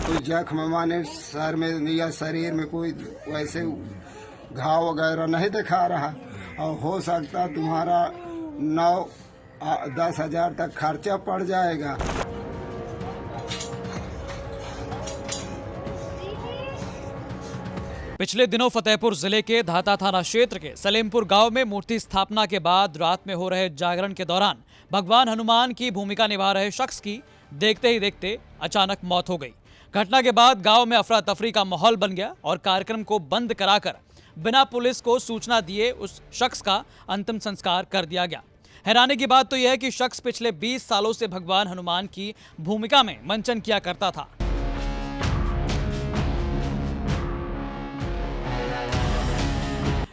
कोई जख्म माने सर में या शरीर में कोई वैसे घाव वगैरह नहीं दिखा रहा, और हो सकता तुम्हारा 9-10 हजार तक खर्चा पड़ जाएगा। पिछले दिनों फतेहपुर जिले के धाता थाना क्षेत्र के सलेमपुर गांव में मूर्ति स्थापना के बाद रात में हो रहे जागरण के दौरान भगवान हनुमान की भूमिका निभा रहे शख्स की देखते ही देखते अचानक मौत हो गई। घटना के बाद गांव में अफरा तफरी का माहौल बन गया और कार्यक्रम को बंद कराकर बिना पुलिस को सूचना दिए उस शख्स का अंतिम संस्कार कर दिया गया। हैरानी की बात तो यह है कि शख्स पिछले 20 सालों से भगवान हनुमान की भूमिका में मंचन किया करता था।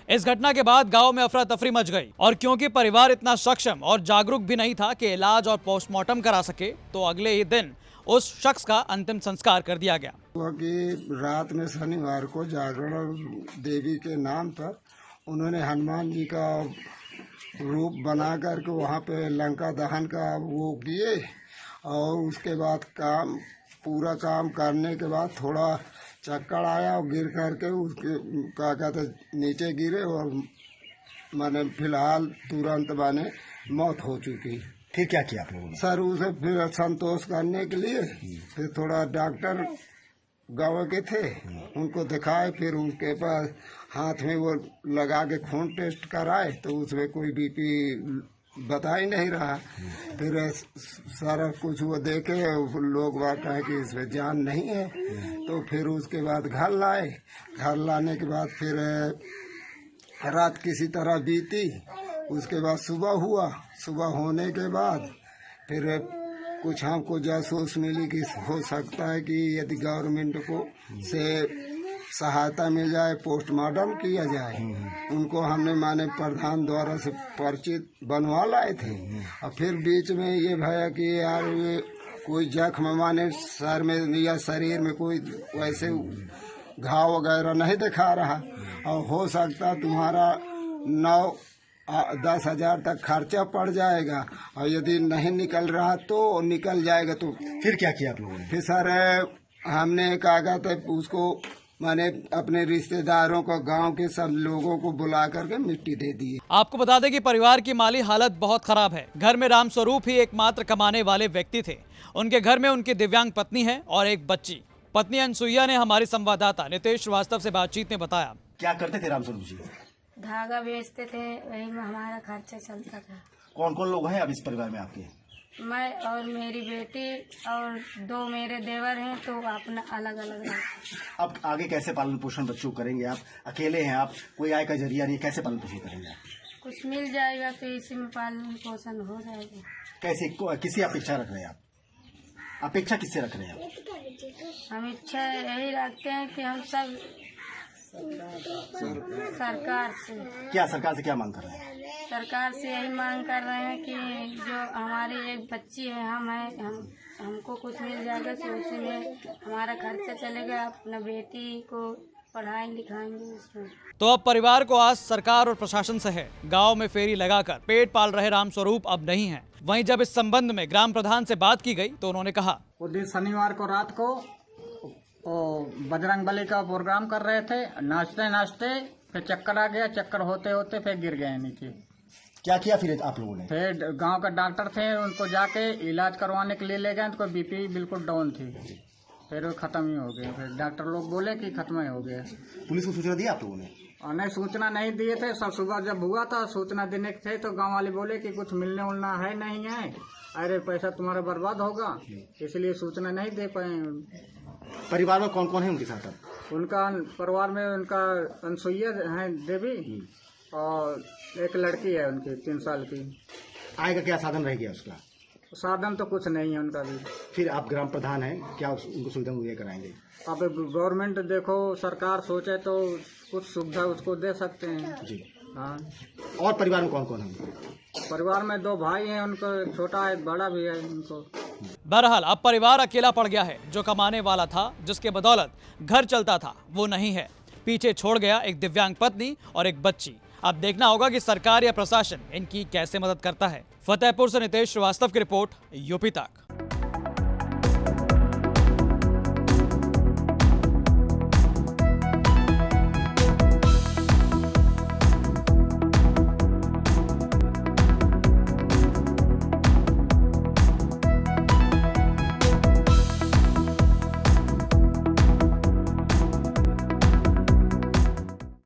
इस घटना के बाद गांव में अफरा तफरी मच गई और क्योंकि परिवार इतना सक्षम और जागरूक भी नहीं था कि इलाज और पोस्टमार्टम करा सके, तो अगले ही दिन उस शख्स का अंतिम संस्कार कर दिया गया। कि रात में शनिवार को जागरण देवी के नाम पर उन्होंने हनुमान जी का रूप बना करके वहाँ पे लंका दहन का वो किए, और उसके बाद पूरा काम करने के बाद थोड़ा चक्कर आया और गिर करके उसके क्या कहते नीचे गिरे, और मैंने फिलहाल तुरंत माने मौत हो चुकी। फिर क्या किया आप लोगों ने? सर उसे फिर संतोष करने के लिए फिर थोड़ा डॉक्टर गाँव के थे उनको दिखाए, फिर उनके पास हाथ में वो लगा के खून टेस्ट कराए तो उसमें कोई बीपी बता ही नहीं रहा। फिर सारा कुछ वो देखे, लोग बात है कि इसमें जान नहीं है, तो फिर उसके बाद घर लाए। घर लाने के बाद फिर रात किसी तरह बीती, उसके बाद सुबह हुआ। सुबह होने के बाद फिर कुछ हमको जासूस मिली कि हो सकता है कि यदि गवर्नमेंट को से सहायता मिल जाए, पोस्टमार्टम किया जाए। उनको हमने माने प्रधान द्वारा से पर्ची बनवा लाए थे, और फिर बीच में ये भया कि यार ये कोई जख्म माने सर में या शरीर में कोई वैसे घाव वगैरह नहीं दिखा रहा, और हो सकता तुम्हारा 9-10 हजार तक खर्चा पड़ जाएगा, और यदि नहीं निकल रहा तो निकल जाएगा। तो फिर क्या किया आप लोगों ने? फिर सर हमने कागज उसको माने अपने रिश्तेदारों को, गांव के सब लोगों को बुला करके मिट्टी दे दी। आपको बता दें कि परिवार की माली हालत बहुत खराब है। घर में राम स्वरूप ही एकमात्र कमाने वाले व्यक्ति थे। उनके घर में उनकी दिव्यांग पत्नी है और एक बच्ची। पत्नी अनसुईया ने हमारे संवाददाता नितेश श्रीवास्तव से बातचीत में बताया। क्या करते थे राम स्वरूप जी? धागा बेचते थे, वही में हमारा खर्चा चलता था। कौन कौन लोग हैं अब इस परिवार में आपके? मैं और मेरी बेटी और 2 मेरे देवर हैं, तो अपना अलग अलग रहते हैं। अब आगे कैसे पालन पोषण बच्चों को करेंगे? आप अकेले हैं, आप कोई आय का जरिया नहीं, कैसे पालन पोषण करेंगे आप? कुछ मिल जाएगा तो इसी में पालन पोषण हो जाएगा। कैसे किसी अपेक्षा रख रहे हैं आप? अपेक्षा किससे रख रहे हैं आप? हम इच्छा यही रखते हैं कि हम सब सरकार से क्या मांग कर रहे हैं? सरकार से यही मांग कर रहे हैं कि जो हमारी एक बच्ची है, हमको कुछ मिल जाएगा तो उसी में हमारा खर्चा चलेगा, अपना बेटी को पढ़ाएंगे लिखाएंगे उसमें। तो अब परिवार को आस सरकार और प्रशासन से है। गांव में फेरी लगाकर पेट पाल रहे राम स्वरूप अब नहीं हैं। वहीं जब इस संबंध में ग्राम प्रधान से बात की गई तो उन्होंने कहा, वो दिन शनिवार को रात को बजरंग बली का प्रोग्राम कर रहे थे, नाचते नाचते फिर चक्कर आ गया। चक्कर होते होते फिर गिर गए नीचे। क्या किया फिर आप लोगों ने? फिर गांव का डॉक्टर थे, उनको जाके इलाज करवाने के लिए ले गए, तो बीपी बिल्कुल डाउन थी, फिर वो खत्म ही हो गए। फिर डॉक्टर लोग बोले कि खत्म ही हो गया। पुलिस को सूचना दी आप लोगों ने? और नहीं, सूचना नहीं दिए थे। सब सुबह जब हुआ था सूचना देने के थे तो गांव वाले बोले कि कुछ मिलने उलना है नहीं है, अरे पैसा तुम्हारा बर्बाद होगा, इसलिए सूचना नहीं दे पाए। परिवार में कौन कौन है उनके साथ? उनका परिवार में उनका अनसुईया है देवी, और एक लड़की है उनकी 3 साल की। आय का क्या साधन रह गया उसका? साधन तो कुछ नहीं है उनका भी। फिर आप ग्राम प्रधान हैं, क्या उनको सुविधा मुहैया कराएंगे? अब गवर्नमेंट देखो, सरकार सोचे तो कुछ सुविधा उसको दे सकते हैं जी। हाँ। और परिवार में कौन कौन है? परिवार में 2 भाई हैं, उनको एक छोटा है, बड़ा भी है उनको। बहरहाल अब परिवार अकेला पड़ गया है। जो कमाने वाला था, जिसके बदौलत घर चलता था, वो नहीं है। पीछे छोड़ गया एक दिव्यांग पत्नी और एक बच्ची। अब देखना होगा कि सरकार या प्रशासन इनकी कैसे मदद करता है। फतेहपुर से नितेश श्रीवास्तव की रिपोर्ट, यूपी तक।